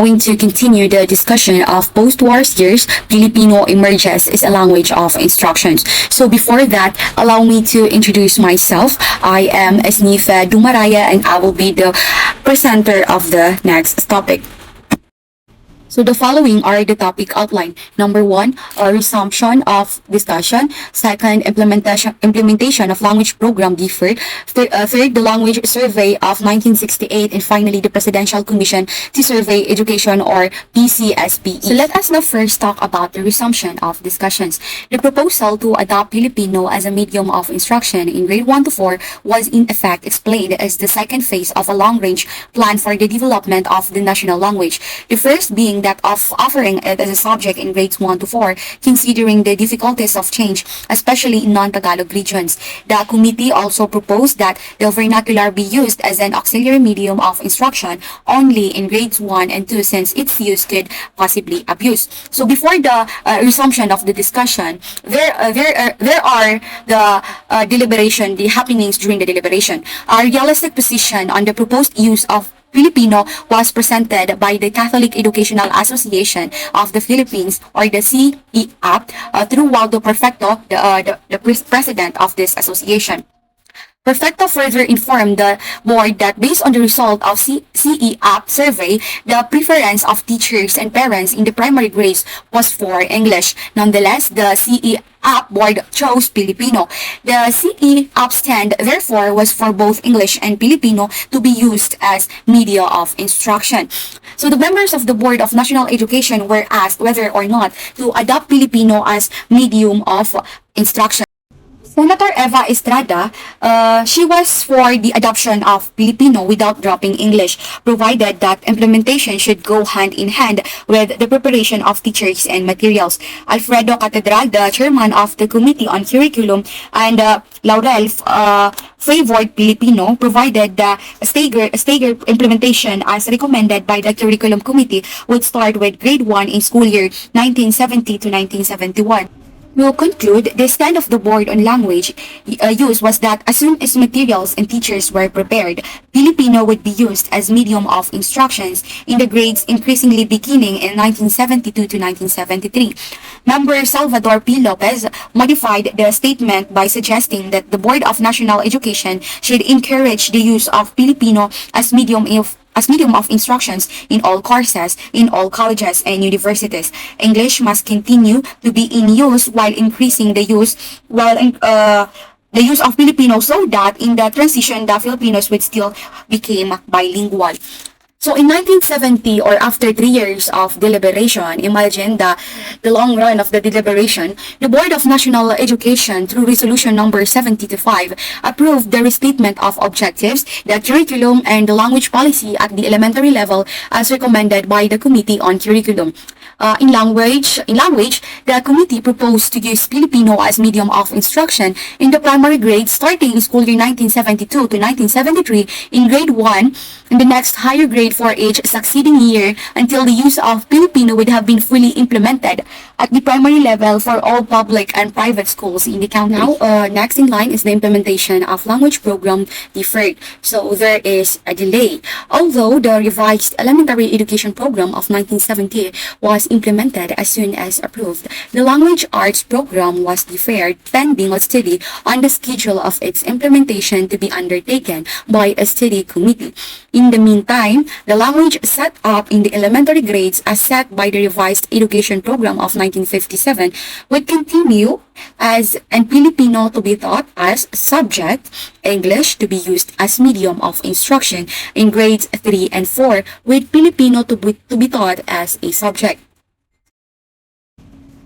going to continue the discussion of post-wars years, Filipino emerges as a language of instructions. So before that, allow me to introduce myself. I am Esnifa Dumaraya and I will be the presenter of the next topic. So the following are the topic outline. Number 1, resumption of discussion. Second, implementation of language program deferred. Third, the language survey of 1968. And finally, the Presidential Commission to Survey Education or PCSPE. So let us now first talk about the resumption of discussions. The proposal to adopt Filipino as a medium of instruction in grade 1 to 4 was in effect explained as the second phase of a long-range plan for the development of the national language. The first being that of offering it as a subject in grades 1 to 4, considering the difficulties of change, especially in non-Tagalog regions. The committee also proposed that the vernacular be used as an auxiliary medium of instruction only in grades 1 and 2 since its use could possibly abuse. So before the resumption of the discussion, there are the deliberation, the happenings during the deliberation. A realistic position on the proposed use of Pilipino was presented by the Catholic Educational Association of the Philippines or the CEAP through Waldo Perfecto, the president of this association. Perfecto further informed the board that based on the result of CEAP survey, the preference of teachers and parents in the primary grades was for English. Nonetheless, the CEAP board chose Pilipino. The CEAP stand, therefore, was for both English and Filipino to be used as media of instruction. So the members of the Board of National Education were asked whether or not to adopt Filipino as medium of instruction. Senator Eva Estrada, she was for the adoption of Filipino without dropping English, provided that implementation should go hand in hand with the preparation of teachers and materials. Alfredo Catedral, the chairman of the Committee on Curriculum, and Laurel favored Filipino, provided the staggered implementation as recommended by the Curriculum Committee would start with grade 1 in school year 1970 to 1971. To conclude, the stand of the board on language use was that as soon as materials and teachers were prepared, Filipino would be used as medium of instructions in the grades increasingly beginning in 1972 to 1973. Member Salvador P. Lopez modified the statement by suggesting that the Board of National Education should encourage the use of Filipino as medium of instructions in all courses, in all colleges and universities. English must continue to be in use while increasing the use of Filipino so that in the transition, the Filipinos would still become bilingual. So in 1970 or after 3 years of deliberation, imagine the long run of the deliberation, the Board of National Education through resolution number 70-5 approved the restatement of objectives, the curriculum and the language policy at the elementary level as recommended by the Committee on Curriculum. In language, the committee proposed to use Filipino as medium of instruction in the primary grades starting in school year 1972 to 1973 in grade 1 and the next higher grade for each succeeding year until the use of Filipino would have been fully implemented at the primary level for all public and private schools in the county. Now, next in line is the implementation of language program deferred. So there is a delay. Although the revised elementary education program of 1970 was implemented as soon as approved, the language arts program was deferred pending a study on the schedule of its implementation to be undertaken by a study committee. In the meantime, the language set up in the elementary grades as set by the revised education program of 1957 would continue as and Filipino to be taught as subject, English to be used as medium of instruction in grades 3 and 4, with Filipino to be taught as a subject.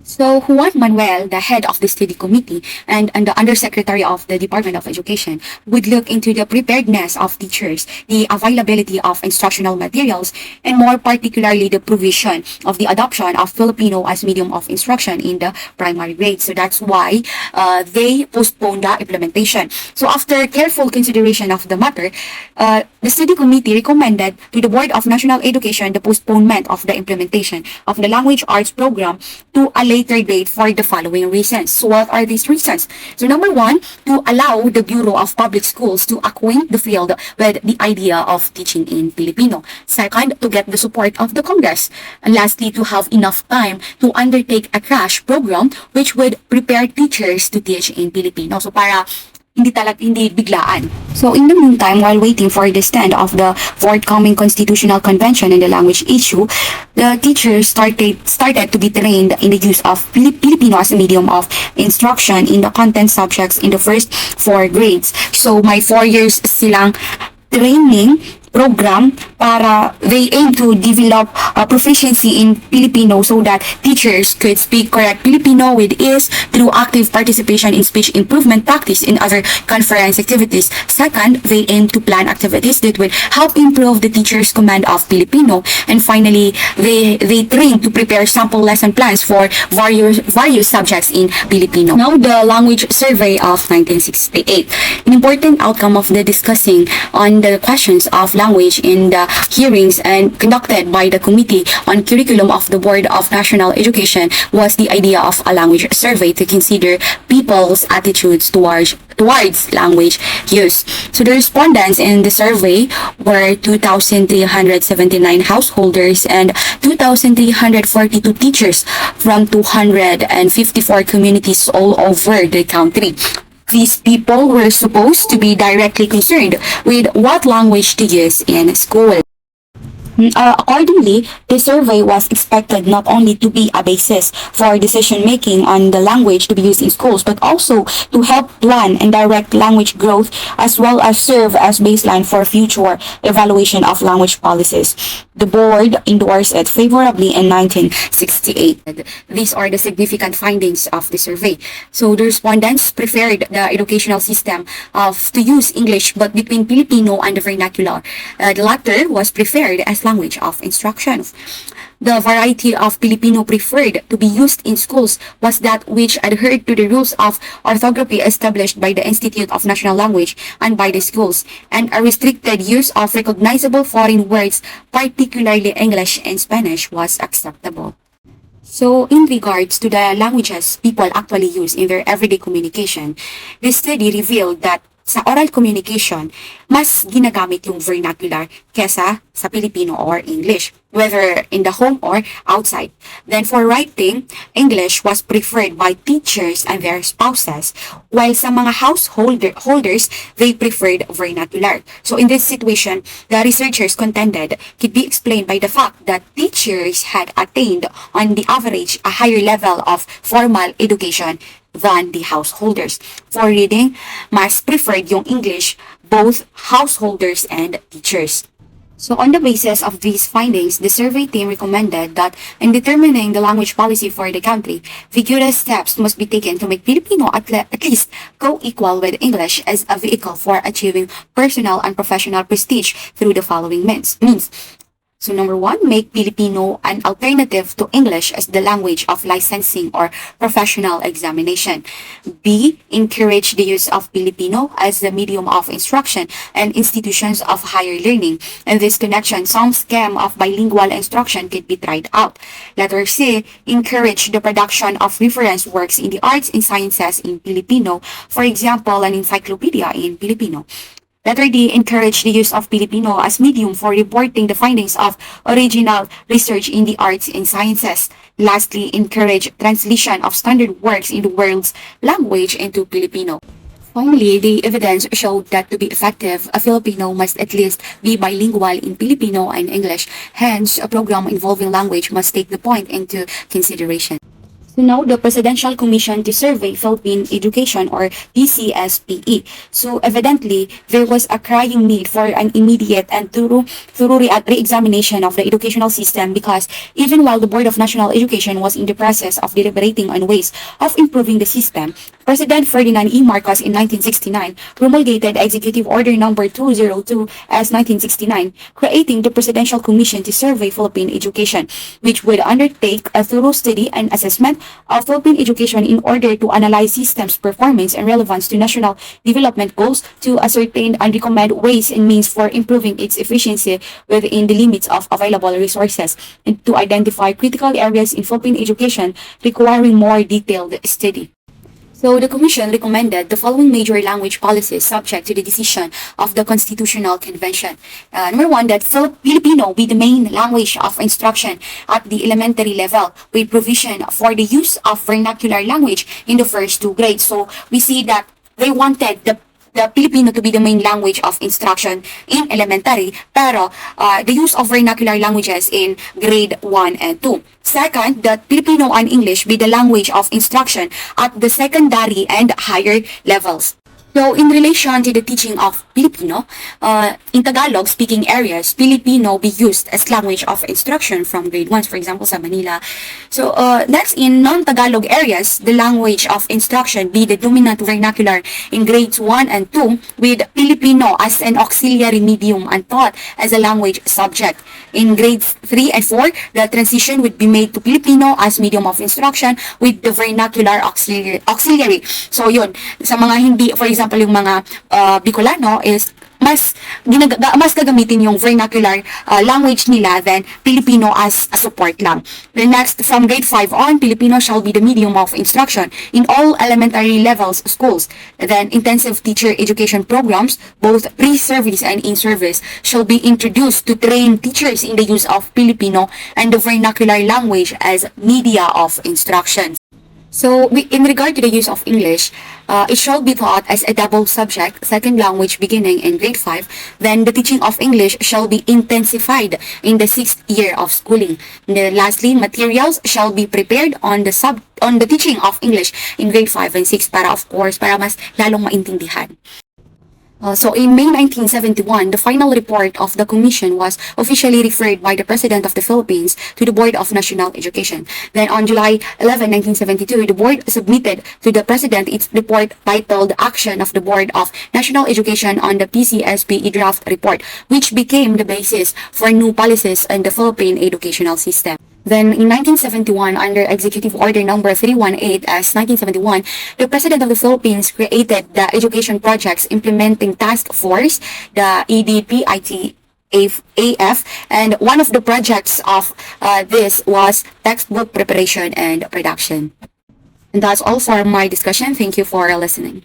So Juan Manuel, the head of the study committee and the undersecretary of the Department of Education, would look into the preparedness of teachers, the availability of instructional materials, and more particularly the provision of the adoption of Filipino as medium of instruction in the primary grade. So that's why they postponed the implementation. So after careful consideration of the matter, the study committee recommended to the Board of National Education the postponement of the implementation of the language arts program to a later date for the following reasons. So what are these reasons? So number one, to allow the Bureau of Public Schools to acquaint the field with the idea of teaching in Filipino. Second, to get the support of the Congress. And lastly, to have enough time to undertake a crash program which would prepare teachers to teach in Filipino. So para hindi biglaan. So in the meantime, while waiting for the stand of the forthcoming constitutional convention in the language issue, the teachers started to be trained in the use of Filipino as a medium of instruction in the content subjects in the first 4 grades. So may 4 years silang training program para they aim to develop proficiency in Filipino so that teachers could speak correct Filipino with ease through active participation in speech improvement practice in other conference activities. Second, they aim to plan activities that will help improve the teacher's command of Filipino. And finally, they train to prepare sample lesson plans for various subjects in Filipino. Now, the language survey of 1968. An important outcome of the discussing on the questions of language in the hearings and conducted by the Committee on Curriculum of the Board of National Education was the idea of a language survey to consider people's attitudes towards language use. So the respondents in the survey were 2,379 householders and 2,342 teachers from 254 communities all over the country. These people were supposed to be directly concerned with what language to use in school. Accordingly, the survey was expected not only to be a basis for decision-making on the language to be used in schools, but also to help plan and direct language growth as well as serve as baseline for future evaluation of language policies. The board endorsed it favorably in 1968. These are the significant findings of the survey. So the respondents preferred the educational system to use English but between Filipino and the vernacular. The latter was preferred as language of instructions. The variety of Filipino preferred to be used in schools was that which adhered to the rules of orthography established by the Institute of National Language and by the schools, and a restricted use of recognizable foreign words, particularly English and Spanish, was acceptable. So, in regards to the languages people actually use in their everyday communication, this study revealed that sa oral communication, mas ginagamit yung vernacular kesa sa Filipino or English, whether in the home or outside. Then for writing, English was preferred by teachers and their spouses, while sa mga householders, they preferred vernacular. So in this situation, the researchers contended could be explained by the fact that teachers had attained on the average a higher level of formal education than the householders. For reading, mas preferred yung English, both householders and teachers. So on the basis of these findings, the survey team recommended that in determining the language policy for the country, vigorous steps must be taken to make Filipino at least co-equal with English as a vehicle for achieving personal and professional prestige through the following means. So number 1, make Filipino an alternative to English as the language of licensing or professional examination. B, encourage the use of Filipino as the medium of instruction and institutions of higher learning. In this connection, some scheme of bilingual instruction could be tried out. Letter C, encourage the production of reference works in the arts and sciences in Filipino, for example, an encyclopedia in Filipino. Letter D, encourage the use of Filipino as medium for reporting the findings of original research in the arts and sciences. Lastly, encourage translation of standard works in the world's language into Filipino. Finally, the evidence showed that to be effective, a Filipino must at least be bilingual in Filipino and English. Hence, a program involving language must take the point into consideration. So now, the Presidential Commission to Survey Philippine Education, or PCSPE. So evidently, there was a crying need for an immediate and thorough re-examination of the educational system, because even while the Board of National Education was in the process of deliberating on ways of improving the system, President Ferdinand E. Marcos in 1969 promulgated Executive Order Number 202 as 1969, creating the Presidential Commission to Survey Philippine Education, which would undertake a thorough study and assessment of Philippine education in order to analyze systems, performance, and relevance to national development goals, to ascertain and recommend ways and means for improving its efficiency within the limits of available resources, and to identify critical areas in Philippine education requiring more detailed study. So the Commission recommended the following major language policies subject to the decision of the Constitutional Convention. Number one, that Filipino be the main language of instruction at the elementary level, with provision for the use of vernacular language in the first two grades. So we see that they wanted the Filipino to be the main language of instruction in elementary, pero the use of vernacular languages in grade 1 and 2. Second, that Filipino and English be the language of instruction at the secondary and higher levels. So, in relation to the teaching of Filipino, in Tagalog-speaking areas, Filipino be used as language of instruction from grade 1, for example, sa Manila. So, next, in non-Tagalog areas, the language of instruction be the dominant vernacular in grades 1 and 2, with Filipino as an auxiliary medium and taught as a language subject. In grades 3 and 4, the transition would be made to Filipino as medium of instruction with the vernacular auxiliary. So, yun, sa mga hindi, for example, yung mga Bicolano is mas gagamitin yung vernacular language nila than Filipino as a support lang. The next, from grade 5 on, Filipino shall be the medium of instruction in all elementary levels schools. Then, intensive teacher education programs, both pre-service and in-service, shall be introduced to train teachers in the use of Filipino and the vernacular language as media of instruction. So, in regard to the use of English, it shall be taught as a double subject, second language beginning in grade 5. Then, the teaching of English shall be intensified in the 6th year of schooling. And then, lastly, materials shall be prepared on the teaching of English in grade 5 and 6 para, of course, para mas lalong maintindihan. So in May 1971, the final report of the Commission was officially referred by the President of the Philippines to the Board of National Education. Then on July 11, 1972, the Board submitted to the President its report titled Action of the Board of National Education on the PCSP draft report, which became the basis for new policies in the Philippine educational system. Then, in 1971, under Executive Order Number 318 as 1971, the President of the Philippines created the Education Projects Implementing Task Force, the EDPITAF, and one of the projects of this was textbook preparation and production. And that's all for my discussion. Thank you for listening.